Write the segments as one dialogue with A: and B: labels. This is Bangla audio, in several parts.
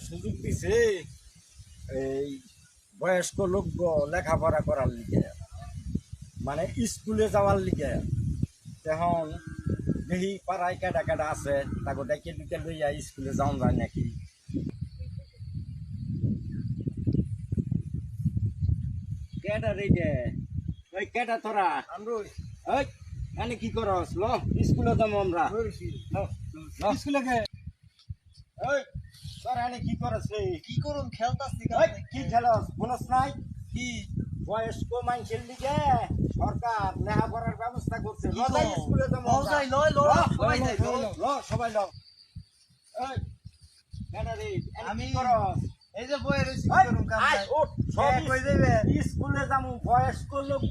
A: সুযোগ দিছে এই বয়স্ক লোক লেখাপড়া করার লিগে, মানে স্কুলে যাওয়ার লিগে। তখন দেখি পাড়ায় কেডা কেডা আছে তাকে ডেকে দিতে লইয়া স্কুলে যাওয়া যায় নাকি। কেডা রে গে ওই কেডা তোরা ওই এনে কি করস? ল স্কুলে যাবো আমরা।
B: স্কুলে গে
A: ওই তোরা এনে কি করস রে?
B: কি করুন খেলতাছি
A: ওই কি খেলস বলস নাই?
B: কি
A: বয়স্ক মানুষের লিগে সরকার লেখাপড়ার ব্যবস্থা করছে। ল যাই স্কুলে যাবো আমরা।
B: যাই লয় লয়
A: ল,
B: সবাই যাই
A: ল সবাই ল। ওই কেডা রে এনে
B: আমি
A: কি করস?
B: এই যে বই রইছি
A: ওই,
B: করুন কাম
A: আয়,
B: নাই
A: ওঠ, সব
B: কই যাইবে
A: স্কুলে যাবো। বয়স্ক লোক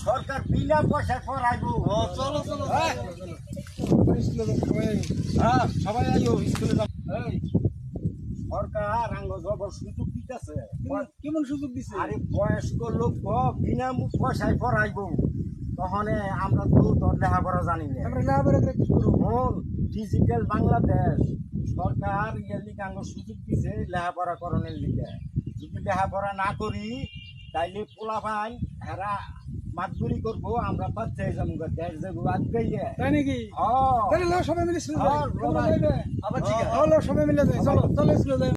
A: সরকার বিনা পয়সায় পড়াইবো।
B: ও চলো চলো
A: হ্যাঁ।
B: স্কুলে যাই
A: হ্যাঁ সবাই আইও স্কুলে যাবো। এই সরকার আঙ্গ জবর সুযোগ দিতেছে।
B: কেমন সুযোগ দিছে
A: আরে বয়স্ক লোক বিনা পয়সায় পড়াইবো। তখন আমরা তো তোর লেখাপড়া জানি না।
B: আমরা লেখাপড়া করে কি করব
A: ডিজিটাল বাংলাদেশ সরকার ইয়ের লিগে আঙ্গ সুযোগ দিছে লেখাপড়া করণের লিগে। যদি লেখাপড়া না করি তাইলে পোলা পাই হেরা মাতবুরি করবো, আমরা বাচ্চাই যাবো দেশ যাবো আজকে।
B: তাই নাকি
A: ও
B: তাহলে ল সবাই মিলে স্কুলে
A: হ্যাঁ,
B: যাই
A: সবাই।
B: আবার ঠিক আছে ল সবাই মিলে যাই চলো চলো স্কুলে যাই